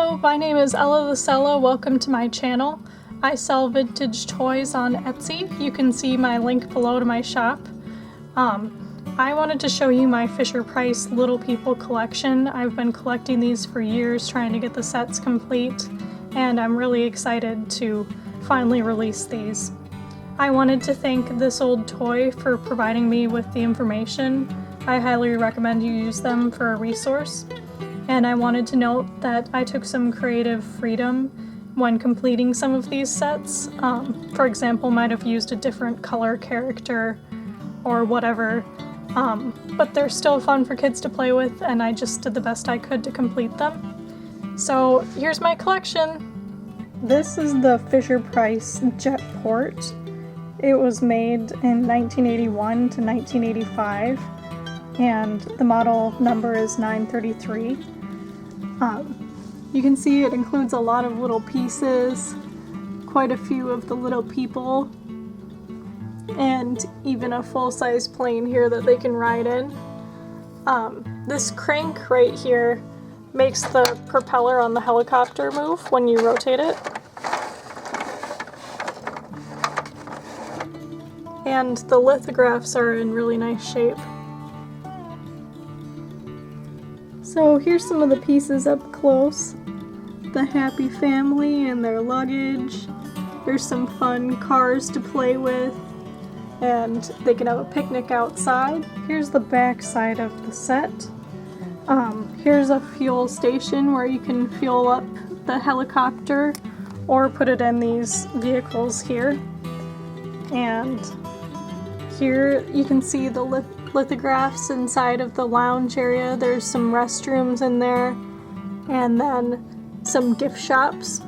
Hello, my name is EllaTheSella. Welcome to my channel. I sell vintage toys on Etsy. You can see my link below to my shop. I wanted to show you my Fisher-Price Little People collection. I've been collecting these for years, trying to get the sets complete, and I'm really excited to finally release these. I wanted to thank This Old Toy for providing me with the information. I highly recommend you use them for a resource. And I wanted to note that I took some creative freedom when completing some of these sets. For example, might have used a different color character or whatever, but they're still fun for kids to play with, and I just did the best I could to complete them. So here's my collection. This is the Fisher-Price Jetport. It was made in 1981 to 1985, and the model number is 933. You can see it includes a lot of little pieces, quite a few of the little people, and even a full-size plane here that they can ride in. This crank right here makes the propeller on the helicopter move when you rotate it. And the lithographs are in really nice shape. So here's some of the pieces up close. The happy family and their luggage. There's some fun cars to play with, and they can have a picnic outside. Here's the back side of the set. Here's a fuel station where you can fuel up the helicopter or put it in these vehicles here. And here you can see the lithographs inside of the lounge area. There's some restrooms in there, and then some gift shops.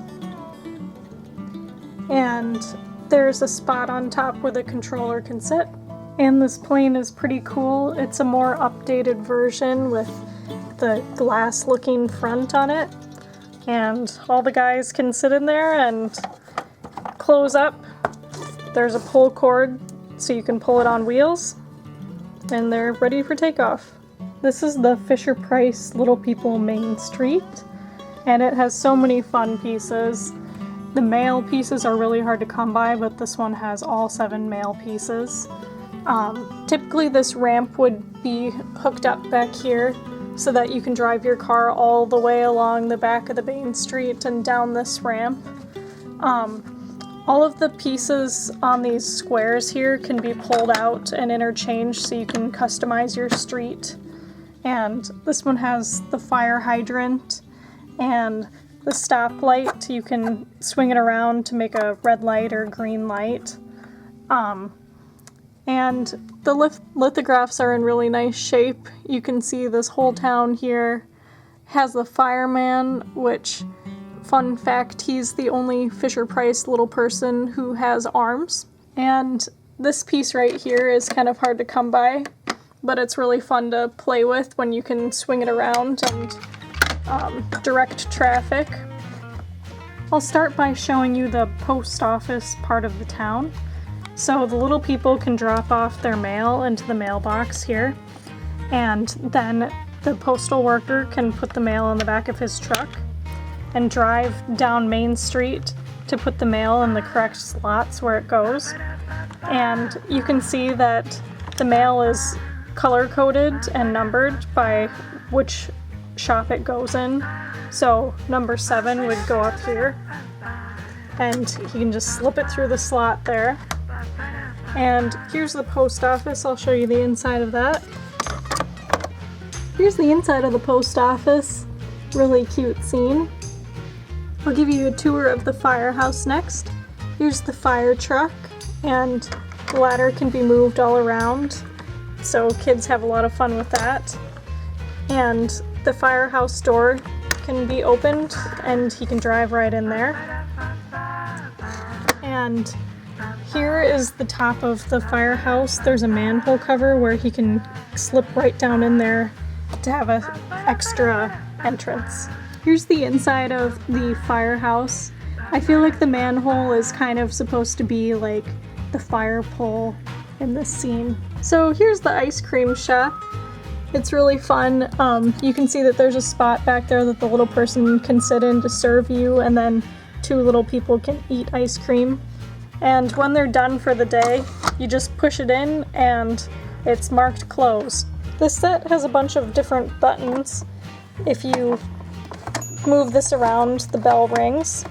And there's a spot on top where the controller can sit. And this plane is pretty cool. It's a more updated version with the glass looking front on it. And all the guys can sit in there and close up. There's a pull cord so you can pull it on wheels, and they're ready for takeoff. This is the Fisher-Price Little People Main Street, and it has so many fun pieces. The male pieces are really hard to come by, but this one has all 7 male pieces. Typically this ramp would be hooked up back here so that you can drive your car all the way along the back of the main street and down this ramp. All of the pieces on these squares here can be pulled out and interchanged so you can customize your street. And this one has the fire hydrant and the stoplight. You can swing it around to make a red light or green light. And the lithographs are in really nice shape. You can see this whole town here has the fireman, which, fun fact, he's the only Fisher-Price little person who has arms. And this piece right here is kind of hard to come by, but it's really fun to play with when you can swing it around and direct traffic. I'll start by showing you the post office part of the town. So the little people can drop off their mail into the mailbox here, and then the postal worker can put the mail in the back of his truck and drive down Main Street to put the mail in the correct slots where it goes. And you can see that the mail is color-coded and numbered by which shop it goes in. So number 7 would go up here, and you can just slip it through the slot there. And here's the post office. I'll show you the inside of that. Here's the inside of the post office. Really cute scene. I'll give you a tour of the firehouse next. Here's the fire truck, and the ladder can be moved all around, so kids have a lot of fun with that. And the firehouse door can be opened, and he can drive right in there. And here is the top of the firehouse. There's a manhole cover where he can slip right down in there to have an extra entrance. Here's the inside of the firehouse. I feel like the manhole is kind of supposed to be like the fire pole in this scene. So here's the ice cream shop. It's really fun. You can see that there's a spot back there that the little person can sit in to serve you, and then 2 little people can eat ice cream. And when they're done for the day, you just push it in and it's marked close. This set has a bunch of different buttons. If you move this around, the bell rings.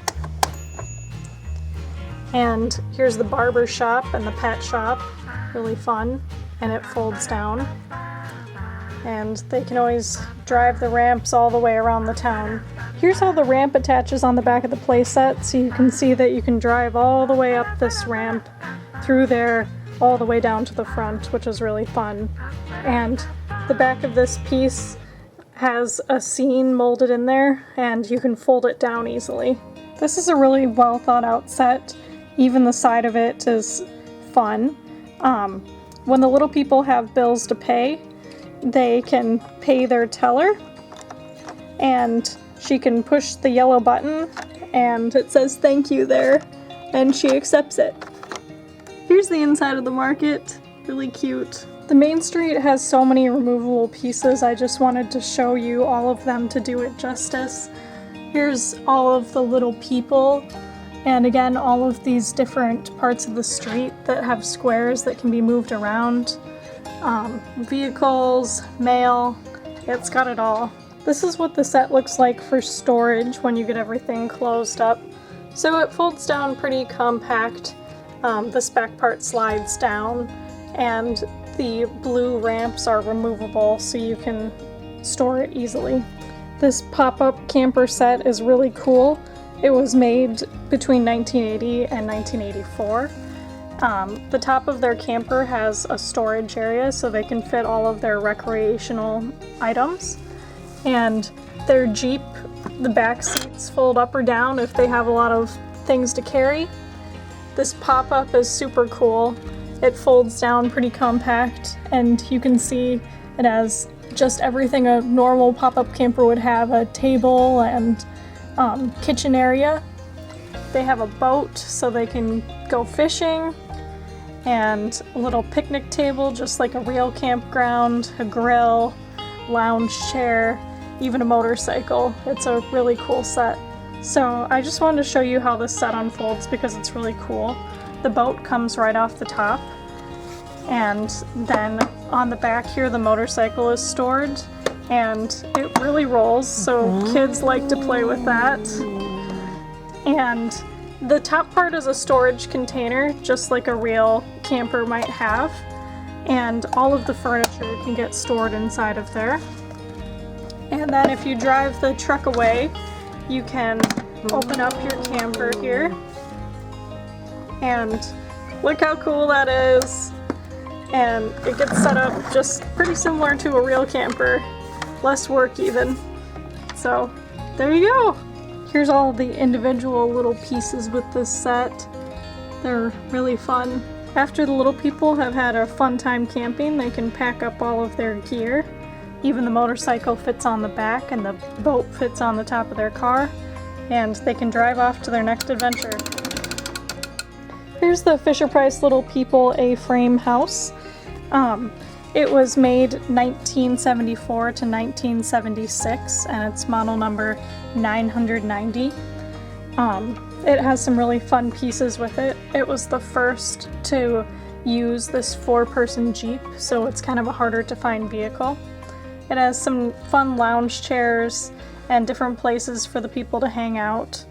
And here's the barber shop and the pet shop. Really fun. And it folds down. And they can always drive the ramps all the way around the town. Here's how the ramp attaches on the back of the playset, so you can see that you can drive all the way up this ramp through there, all the way down to the front, which is really fun. And the back of this piece has a scene molded in there, and you can fold it down easily. This is a really well thought out set. Even the side of it is fun. When the little people have bills to pay, they can pay their teller, and she can push the yellow button and it says thank you there, and she accepts it. Here's the inside of the market. Really cute. The main street has so many removable pieces. I just wanted to show you all of them to do it justice. Here's all of the little people, and again, all of these different parts of the street that have squares that can be moved around. Vehicles, mail, it's got it all. This is what the set looks like for storage when you get everything closed up. So it folds down pretty compact. This back part slides down, and the blue ramps are removable so you can store it easily. This pop-up camper set is really cool. It was made between 1980 and 1984. The top of their camper has a storage area so they can fit all of their recreational items. And their Jeep, the back seats fold up or down if they have a lot of things to carry. This pop-up is super cool. It folds down pretty compact, and you can see it has just everything a normal pop-up camper would have: a table and kitchen area. They have a boat so they can go fishing, and a little picnic table just like a real campground, a grill, lounge chair, even a motorcycle. It's a really cool set. So I just wanted to show you how this set unfolds because it's really cool. The boat comes right off the top, and then on the back here the motorcycle is stored, and it really rolls, so kids like to play with that. And the top part is a storage container, just like a real camper might have, and all of the furniture can get stored inside of there. And then if you drive the truck away, you can open up your camper here, and look how cool that is. And it gets set up just pretty similar to a real camper, less work even. So there you go. Here's all the individual little pieces with this set. They're really fun. After the little people have had a fun time camping, they can pack up all of their gear. Even the motorcycle fits on the back, and the boat fits on the top of their car, and they can drive off to their next adventure. Here's the Fisher-Price Little People A-frame house. It was made 1974 to 1976, and it's model number 990. It has some really fun pieces with it. It was the first to use this 4-person Jeep, so it's kind of a harder to find vehicle. It has some fun lounge chairs and different places for the people to hang out.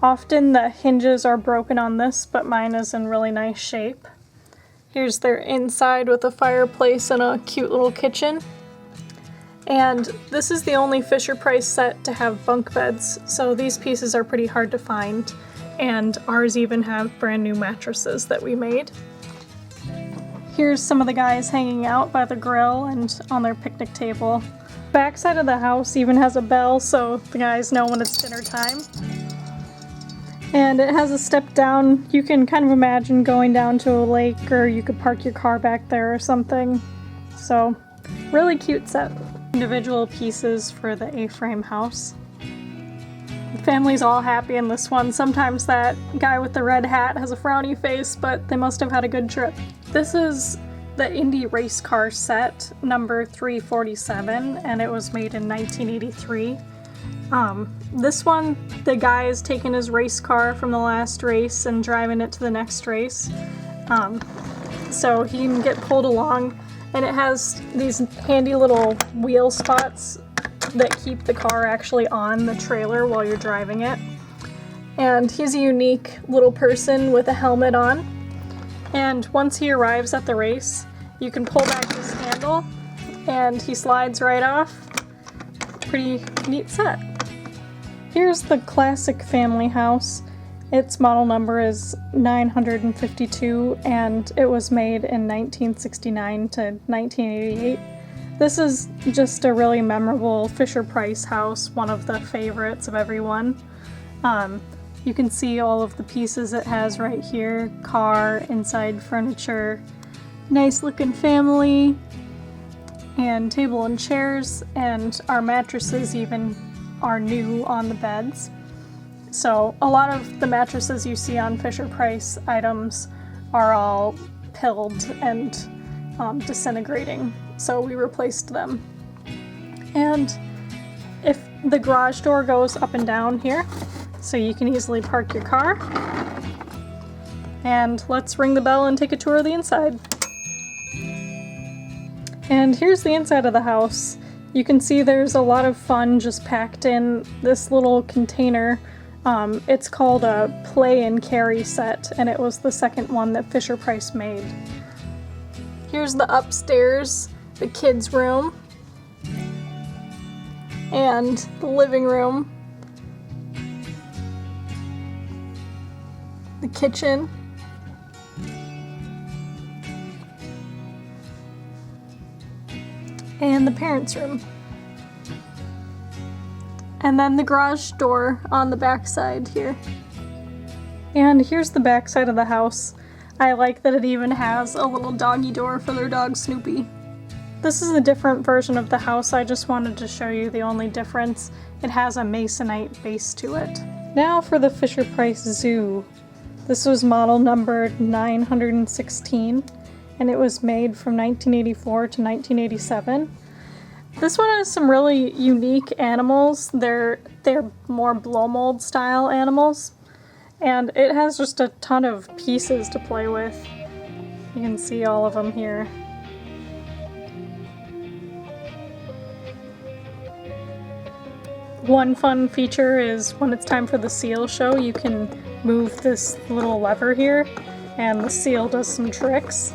Often the hinges are broken on this, but mine is in really nice shape. Here's their inside with a fireplace and a cute little kitchen. And this is the only Fisher-Price set to have bunk beds, so these pieces are pretty hard to find, and ours even have brand new mattresses that we made. Here's some of the guys hanging out by the grill and on their picnic table. Backside of the house even has a bell so the guys know when it's dinner time. And it has a step down. You can kind of imagine going down to a lake, or you could park your car back there or something. So, really cute set. Individual pieces for the A-frame house. The family's all happy in this one. Sometimes that guy with the red hat has a frowny face, but they must have had a good trip. This is the Indy race car set number 347, and it was made in 1983. This one, the guy is taking his race car from the last race and driving it to the next race. So he can get pulled along, and it has these handy little wheel spots that keep the car actually on the trailer while you're driving it. And he's a unique little person with a helmet on. And once he arrives at the race, you can pull back this handle and he slides right off. Pretty neat set. Here's the classic family house. Its model number is 952 and it was made in 1969 to 1988. This is just a really memorable Fisher-Price house, one of the favorites of everyone. You can see all of the pieces it has right here. Car, inside furniture, nice looking family, and table and chairs, and our mattresses even are new on the beds. So a lot of the mattresses you see on Fisher-Price items are all pilled and disintegrating, so we replaced them. And if the garage door goes up and down here, so you can easily park your car. And let's ring the bell and take a tour of the inside. And here's the inside of the house. You can see there's a lot of fun just packed in this little container. It's called a play and carry set, and it was the second one that Fisher-Price made. Here's the upstairs, the kids' room, and the living room, the kitchen, and the parents' room. And then the garage door on the back side here. And here's the back side of the house. I like that it even has a little doggy door for their dog Snoopy. This is a different version of the house. I just wanted to show you the only difference. It has a masonite base to it. Now for the Fisher-Price Zoo. This was model number 916, and it was made from 1984 to 1987. This one has some really unique animals. They're more blow mold style animals, and it has just a ton of pieces to play with. You can see all of them here. One fun feature is when it's time for the seal show, you can move this little lever here, and the seal does some tricks.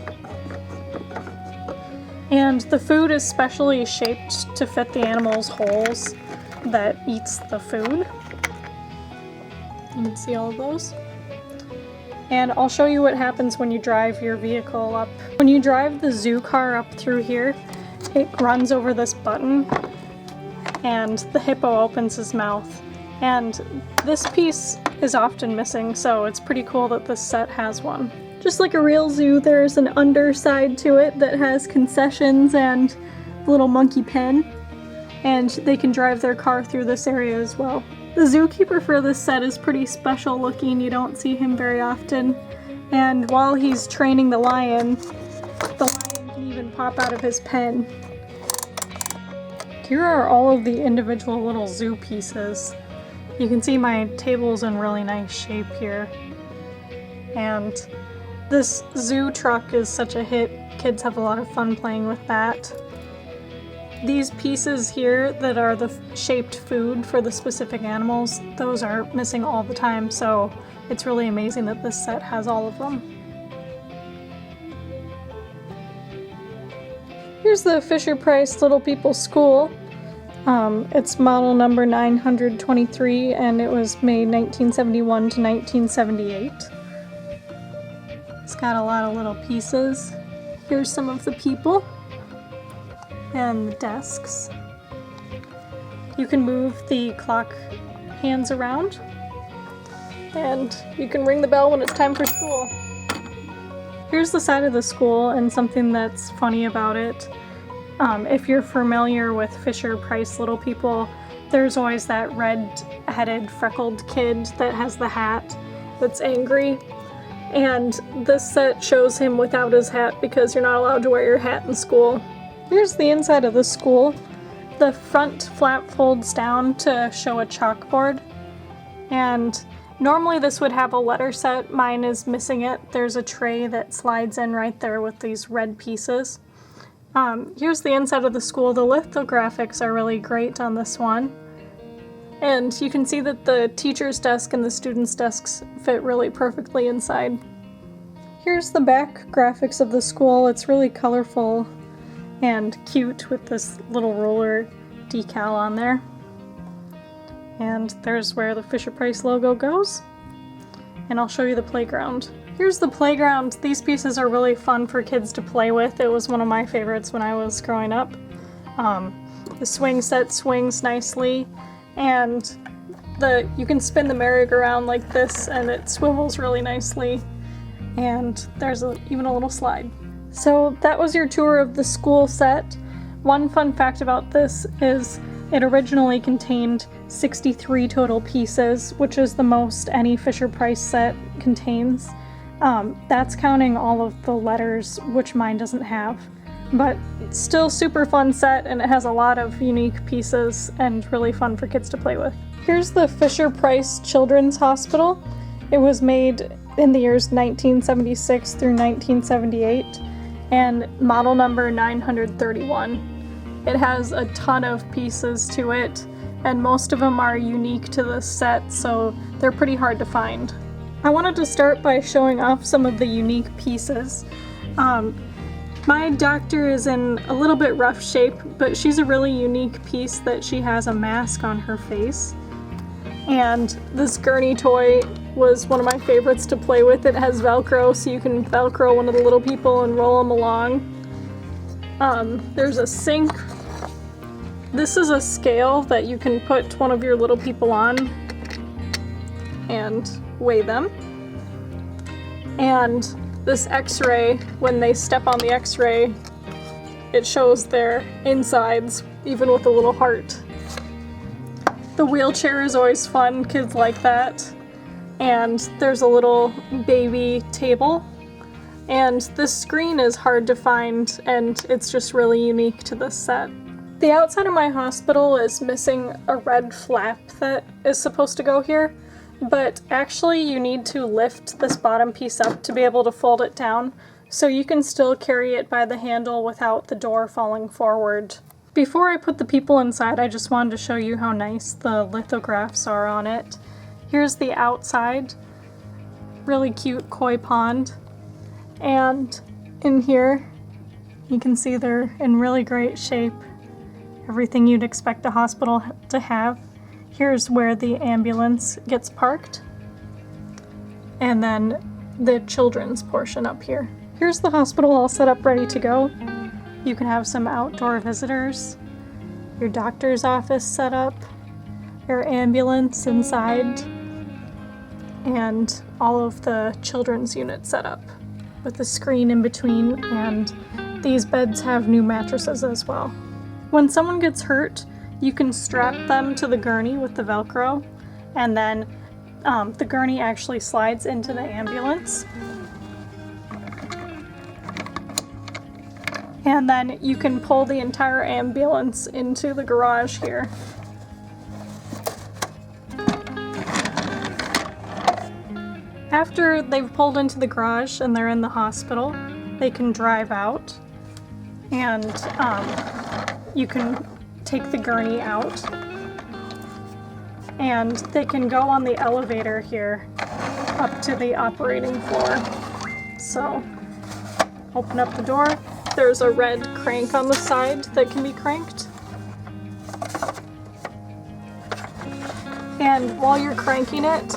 And the food is specially shaped to fit the animal's holes that eats the food. You can see all of those. And I'll show you what happens when you drive your vehicle up. When you drive the zoo car up through here, it runs over this button, and the hippo opens his mouth. And this piece is often missing, so it's pretty cool that this set has one. Just like a real zoo, there's an underside to it that has concessions and a little monkey pen, and they can drive their car through this area as well. The zookeeper for this set is pretty special looking. You don't see him very often, and while he's training the lion can even pop out of his pen. Here are all of the individual little zoo pieces. You can see my table's in really nice shape here. And this zoo truck is such a hit. Kids have a lot of fun playing with that. These pieces here that are the shaped food for the specific animals, those are missing all the time, so it's really amazing that this set has all of them. Here's the Fisher-Price Little People School. It's model number 923, and it was made 1971 to 1978. It's got a lot of little pieces. Here's some of the people and the desks. You can move the clock hands around, and you can ring the bell when it's time for school. Here's the side of the school, and something that's funny about it. If you're familiar with Fisher-Price Little People, there's always that red-headed, freckled kid that has the hat that's angry. And this set shows him without his hat because you're not allowed to wear your hat in school. Here's the inside of the school. The front flap folds down to show a chalkboard. And normally this would have a letter set. Mine is missing it. There's a tray that slides in right there with these red pieces. Here's the inside of the school. The lithographics are really great on this one. And you can see that the teacher's desk and the students' desks fit really perfectly inside. Here's the back graphics of the school. It's really colorful and cute with this little roller decal on there. And there's where the Fisher-Price logo goes. And I'll show you the playground. Here's the playground. These pieces are really fun for kids to play with. It was one of my favorites when I was growing up. The swing set swings nicely, and you can spin the merry-go-round like this and it swivels really nicely, and there's even a little slide. So that was your tour of the school set. One fun fact about this is it originally contained 63 total pieces, which is the most any Fisher-Price set contains. That's counting all of the letters, which mine doesn't have. But still super fun set, and it has a lot of unique pieces and really fun for kids to play with. Here's the Fisher-Price Children's Hospital. It was made in the years 1976 through 1978, and model number 931. It has a ton of pieces to it, and most of them are unique to this set, so they're pretty hard to find. I wanted to start by showing off some of the unique pieces. My doctor is in a little bit rough shape, but she's a really unique piece that she has a mask on her face. And this gurney toy was one of my favorites to play with. It has Velcro, so you can Velcro one of the little people and roll them along. There's a sink. This is a scale that you can put one of your little people on and weigh them. And this x-ray, when they step on the x-ray, it shows their insides, even with a little heart. The wheelchair is always fun, kids like that. And there's a little baby table. And this screen is hard to find, and it's just really unique to this set. The outside of my hospital is missing a red flap that is supposed to go here. But actually you need to lift this bottom piece up to be able to fold it down, so you can still carry it by the handle without the door falling forward. Before I put the people inside, I just wanted to show you how nice the lithographs are on it. Here's the outside, really cute koi pond, and in here you can see they're in really great shape. Everything you'd expect a hospital to have. Here's where the ambulance gets parked, and then the children's portion up here. Here's the hospital all set up ready to go. You can have some outdoor visitors, your doctor's office set up, your ambulance inside, and all of the children's units set up with a screen in between, and these beds have new mattresses as well. When someone gets hurt, you can strap them to the gurney with the Velcro, and then the gurney actually slides into the ambulance. And then you can pull the entire ambulance into the garage here. After they've pulled into the garage and they're in the hospital, they can drive out, and you can take the gurney out, and they can go on the elevator here up to the operating floor. So open up the door. There's a red crank on the side that can be cranked. And while you're cranking it,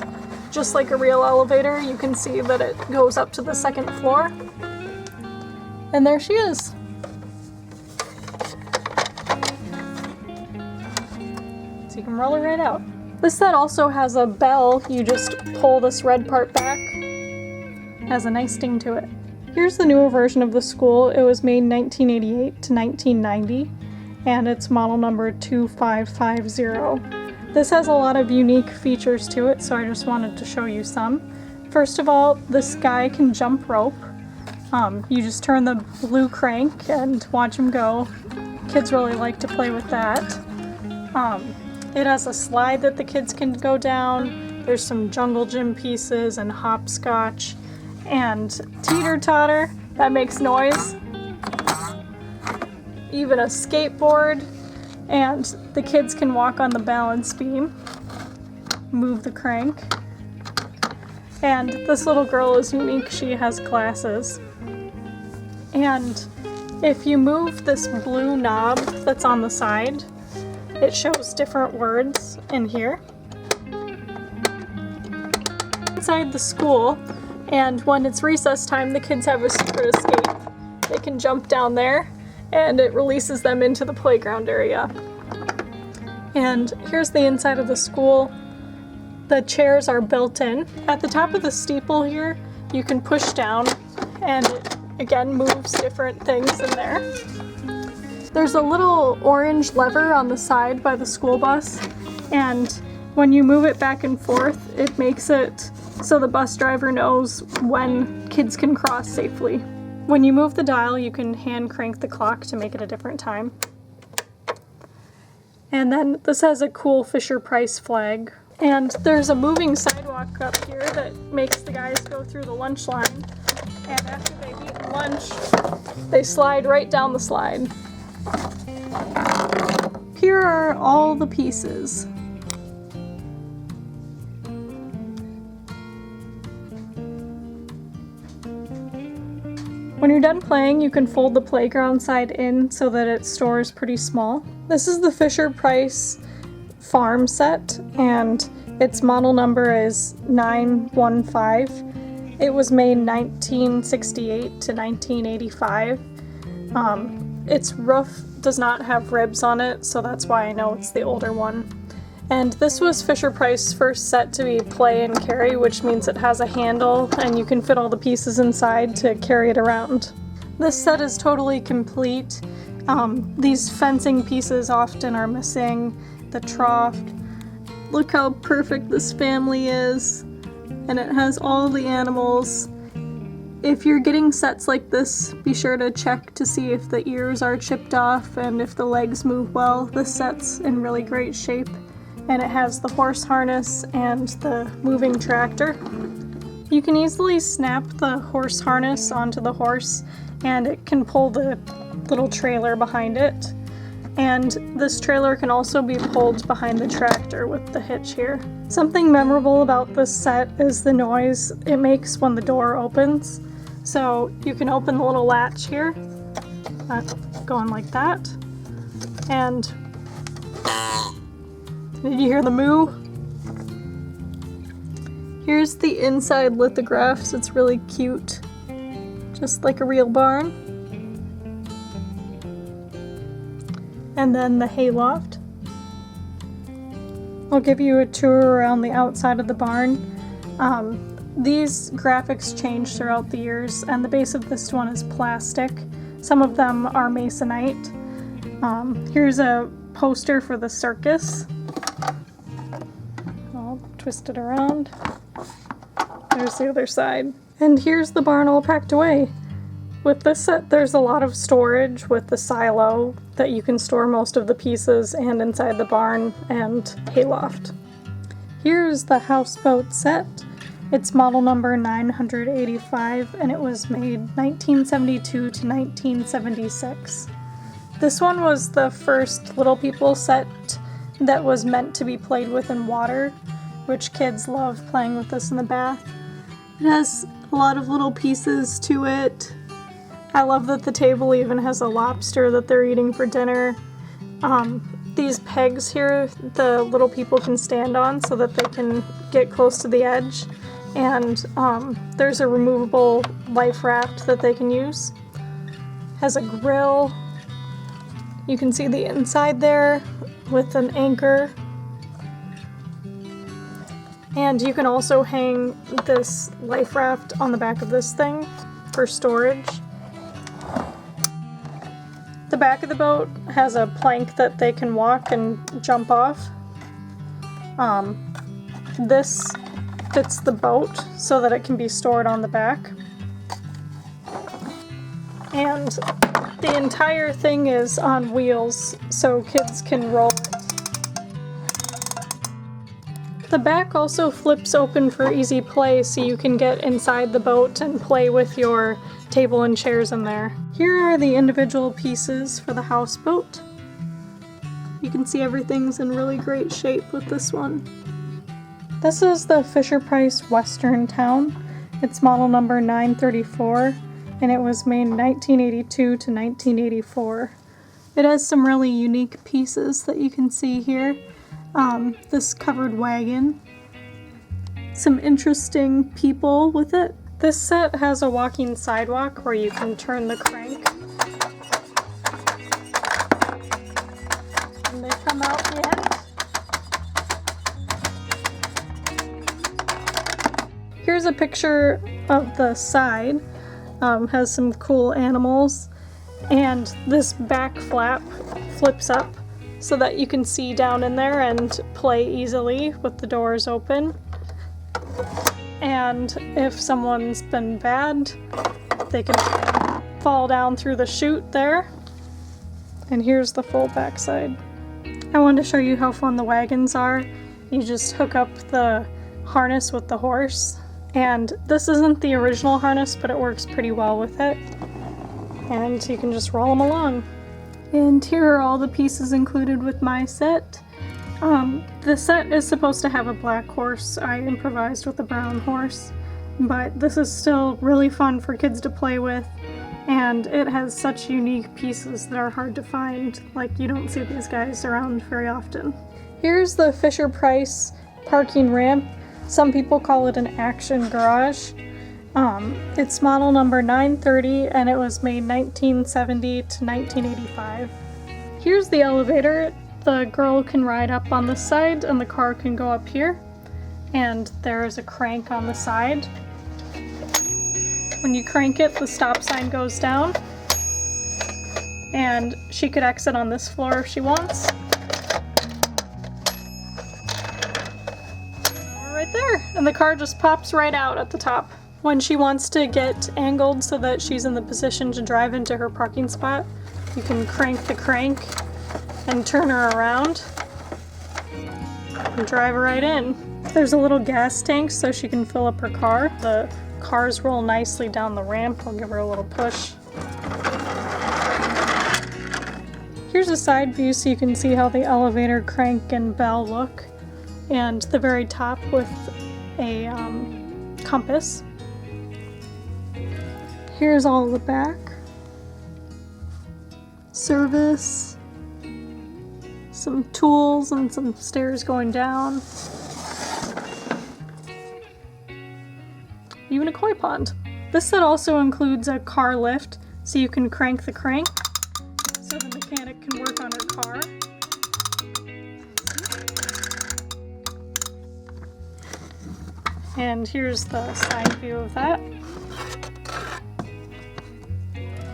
just like a real elevator, you can see that it goes up to the second floor. And there she is. So you can roll it right out. This set also has a bell. You just pull this red part back. It has a nice ding to it. Here's the newer version of the school. It was made 1988 to 1990, and it's model number 2550. This has a lot of unique features to it, so I just wanted to show you some. First of all, this guy can jump rope. You just turn the blue crank and watch him go. Kids really like to play with that. It has a slide that the kids can go down. There's some jungle gym pieces and hopscotch and teeter-totter that makes noise. Even a skateboard, and the kids can walk on the balance beam. Move the crank. And this little girl is unique. She has glasses. And if you move this blue knob that's on the side, it shows different words in here. Inside the school, and when it's recess time, the kids have a secret escape. They can jump down there, and it releases them into the playground area. And here's the inside of the school. The chairs are built in. At the top of the steeple here, you can push down, and it again moves different things in there. There's a little orange lever on the side by the school bus, and when you move it back and forth, it makes it so the bus driver knows when kids can cross safely. When you move the dial, you can hand crank the clock to make it a different time. And then this has a cool Fisher-Price flag. And there's a moving sidewalk up here that makes the guys go through the lunch line. And after they've eaten lunch, they slide right down the slide. Here are all the pieces. When you're done playing, you can fold the playground side in so that it stores pretty small. This is the Fisher-Price farm set, and its model number is 915. It was made 1968 to 1985. Its roof does not have ribs on it, so that's why I know it's the older one. And this was Fisher-Price's first set to be play and carry, which means it has a handle and you can fit all the pieces inside to carry it around. This set is totally complete. These fencing pieces often are missing. The trough. Look how perfect this family is. And it has all the animals. If you're getting sets like this, be sure to check to see if the ears are chipped off and if the legs move well. This set's in really great shape. And it has the horse harness and the moving tractor. You can easily snap the horse harness onto the horse, and it can pull the little trailer behind it. And this trailer can also be pulled behind the tractor with the hitch here. Something memorable about this set is the noise it makes when the door opens. So you can open the little latch here, going like that, and did you hear the moo? Here's the inside lithographs. It's really cute. Just like a real barn. And then the hayloft. I'll give you a tour around the outside of the barn. These graphics change throughout the years, and the base of this one is plastic. Some of them are masonite. Here's a poster for the circus. I'll twist it around. There's the other side. And here's the barn all packed away. With this set, there's a lot of storage with the silo that you can store most of the pieces, and inside the barn and hayloft. Here's the Houseboat set. It's model number 985, and it was made 1972 to 1976. This one was the first Little People set that was meant to be played with in water, which kids love playing with this in the bath. It has a lot of little pieces to it. I love that the table even has a lobster that they're eating for dinner. These pegs here, the little people can stand on so that they can get close to the edge. And there's a removable life raft that they can use. Has a grill. You can see the inside there with an anchor. And you can also hang this life raft on the back of this thing for storage. The back of the boat has a plank that they can walk and jump off. This fits the boat so that it can be stored on the back. And the entire thing is on wheels so kids can roll it. The back also flips open for easy play so you can get inside the boat and play with your table and chairs in there. Here are the individual pieces for the houseboat. You can see everything's in really great shape with this one. This is the Fisher-Price Western Town. It's model number 934 and it was made 1982 to 1984. It has some really unique pieces that you can see here. This covered wagon, some interesting people with it. This set has a walking sidewalk where you can turn the crank and they come out the end. Here's a picture of the side. Has some cool animals, and this back flap flips up so that you can see down in there and play easily with the doors open. And if someone's been bad, they can fall down through the chute there. And here's the full backside. I wanted to show you how fun the wagons are. You just hook up the harness with the horse. And this isn't the original harness, but it works pretty well with it. And you can just roll them along. And here are all the pieces included with my set. The set is supposed to have a black horse. I improvised with a brown horse, but this is still really fun for kids to play with, and it has such unique pieces that are hard to find. Like, you don't see these guys around very often. Here's the Fisher-Price parking ramp. Some people call it an action garage. It's model number 930 and it was made 1970 to 1985. Here's the elevator. The girl can ride up on this side and the car can go up here. And there is a crank on the side. When you crank it, the stop sign goes down. And she could exit on this floor if she wants. Right there, and the car just pops right out at the top. When she wants to get angled so that she's in the position to drive into her parking spot, you can crank the crank and turn her around and drive her right in. There's a little gas tank so she can fill up her car. The cars roll nicely down the ramp. I'll give her a little push. Here's a side view so you can see how the elevator crank and bell look. And the very top with a compass. Here's all the back. Service. Some tools and some stairs going down. Even a koi pond. This set also includes a car lift, so you can crank the crank so the mechanic can work on her car. And here's the side view of that.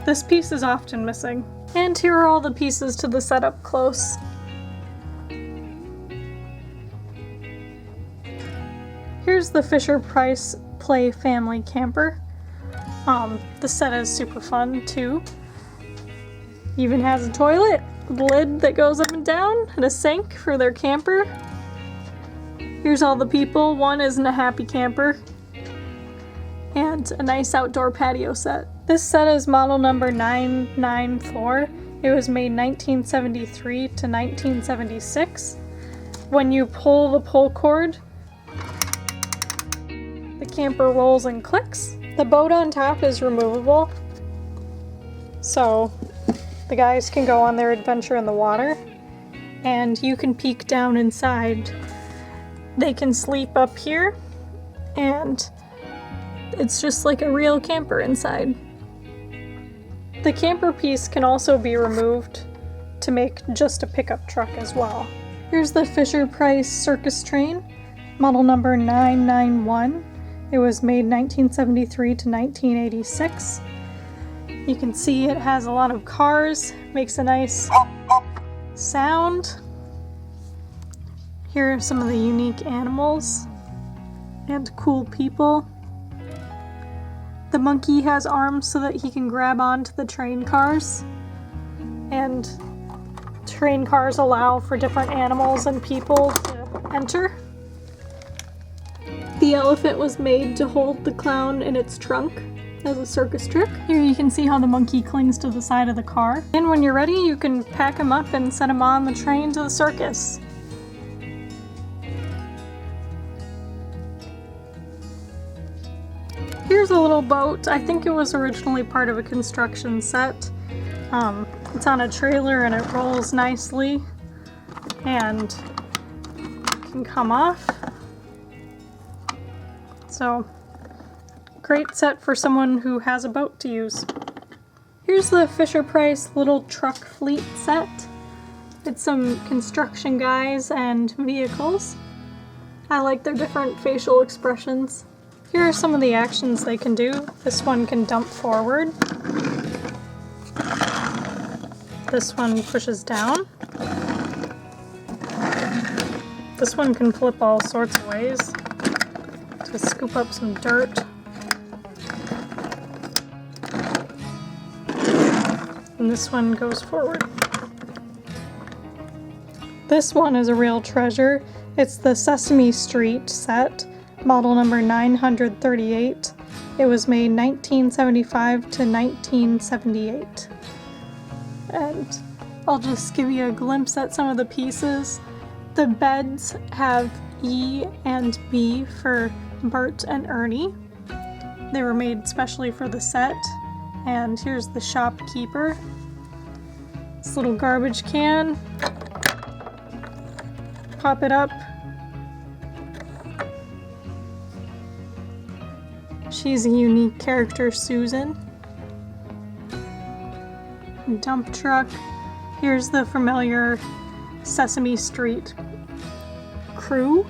This piece is often missing. And here are all the pieces to the set up close. Here's the Fisher-Price Play Family Camper. The set is super fun too. Even has a toilet, a lid that goes up and down, and a sink for their camper. Here's all the people. One isn't a happy camper. And a nice outdoor patio set. This set is model number 994. It was made 1973 to 1976. When you pull the pull cord, the camper rolls and clicks. The boat on top is removable, so the guys can go on their adventure in the water, and you can peek down inside. They can sleep up here, and it's just like a real camper inside. The camper piece can also be removed to make just a pickup truck as well. Here's the Fisher-Price Circus train, model number 991. It was made 1973 to 1986. You can see it has a lot of cars, makes a nice sound. Here are some of the unique animals. and cool people. The monkey has arms so that he can grab onto the train cars, and train cars allow for different animals and people to enter. The elephant was made to hold the clown in its trunk as a circus trick. Here you can see how the monkey clings to the side of the car. And when you're ready, you can pack him up and set him on the train to the circus. Here's a little boat. I think it was originally part of a construction set. It's on a trailer and it rolls nicely and can come off. So, great set for someone who has a boat to use. Here's the Fisher-Price little truck fleet set. It's some construction guys and vehicles. I like their different facial expressions. Here are some of the actions they can do. This one can dump forward. This one pushes down. This one can flip all sorts of ways to scoop up some dirt. And this one goes forward. This one is a real treasure. It's the Sesame Street set. Model number 938. It was made 1975 to 1978. And I'll just give you a glimpse at some of the pieces. The beds have E and B for Bert and Ernie. They were made specially for the set. And here's the shopkeeper. This little garbage can. Pop it up. She's a unique character, Susan. Dump truck. Here's the familiar Sesame Street crew.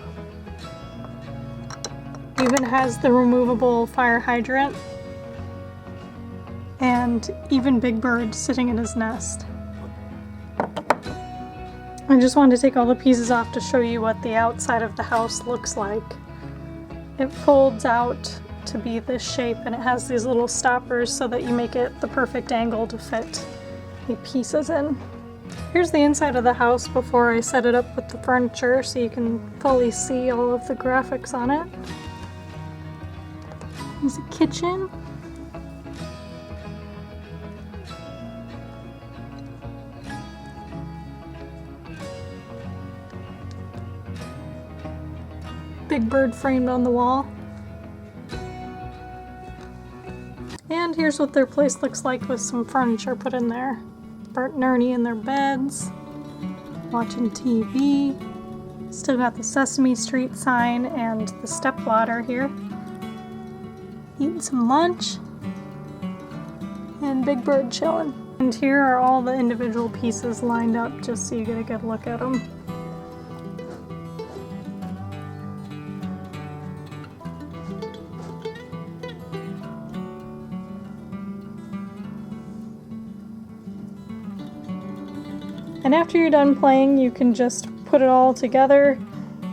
Even has the removable fire hydrant. And even Big Bird sitting in his nest. I just wanted to take all the pieces off to show you what the outside of the house looks like. It folds out to be this shape, and it has these little stoppers so that you make it the perfect angle to fit the pieces in. Here's the inside of the house before I set it up with the furniture so you can fully see all of the graphics on it. There's a kitchen. Big Bird framed on the wall. And here's what their place looks like with some furniture put in there. Bert and Ernie in their beds, watching TV. Still got the Sesame Street sign and the stepladder here. Eating some lunch. And Big Bird chilling. And here are all the individual pieces lined up just so you get a good look at them. And after you're done playing, you can just put it all together,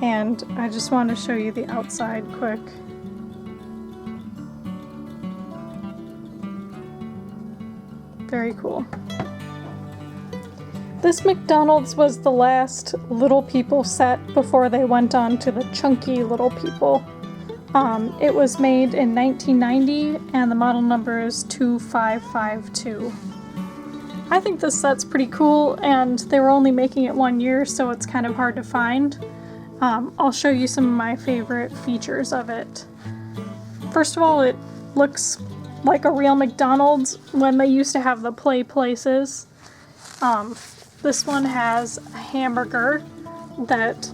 and I just want to show you the outside quick. Very cool. This McDonald's was the last Little People set before they went on to the chunky Little People. It was made in 1990, and the model number is 2552. I think this set's pretty cool, and they were only making it 1 year, so it's kind of hard to find. I'll show you some of my favorite features of it. First of all, it looks like a real McDonald's when they used to have the play places. This one has a hamburger that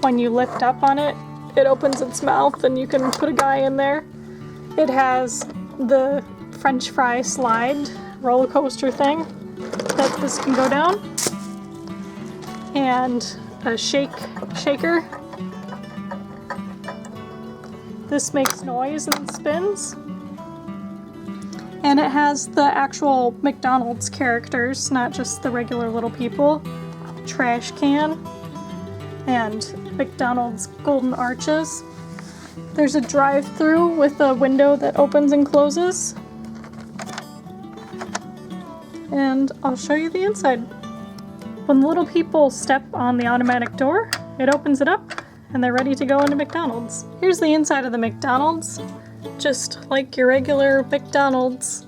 when you lift up on it, it opens its mouth and you can put a guy in there. It has the French fry slide roller coaster thing that this can go down, and a shaker. This makes noise and spins. And it has the actual McDonald's characters, not just the regular Little People. Trash can and McDonald's golden arches. There's a drive-through with a window that opens and closes. And I'll show you the inside. When the little people step on the automatic door, it opens it up and they're ready to go into McDonald's. Here's the inside of the McDonald's, just like your regular McDonald's.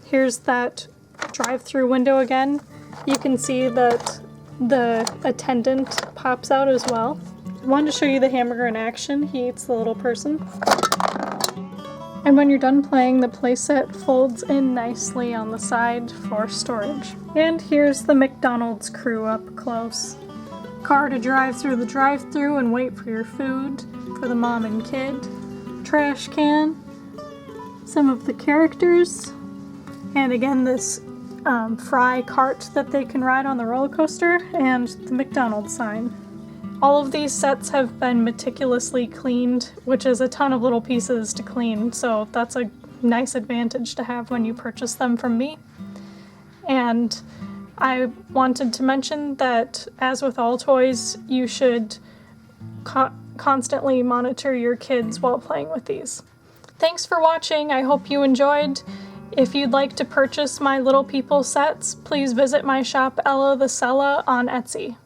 Here's that drive-through window again. You can see that the attendant pops out as well. I wanted to show you the hamburger in action. He eats the little person. And when you're done playing, the playset folds in nicely on the side for storage. And here's the McDonald's crew up close. Car to drive through the drive-thru and wait for your food for the mom and kid. Trash can. Some of the characters. And again, this fry cart that they can ride on the roller coaster, and the McDonald's sign. All of these sets have been meticulously cleaned, which is a ton of little pieces to clean, so that's a nice advantage to have when you purchase them from me. And I wanted to mention that, as with all toys, you should constantly monitor your kids while playing with these. Thanks for watching. I hope you enjoyed. If you'd like to purchase my Little People sets, please visit my shop EllaTheSella on Etsy.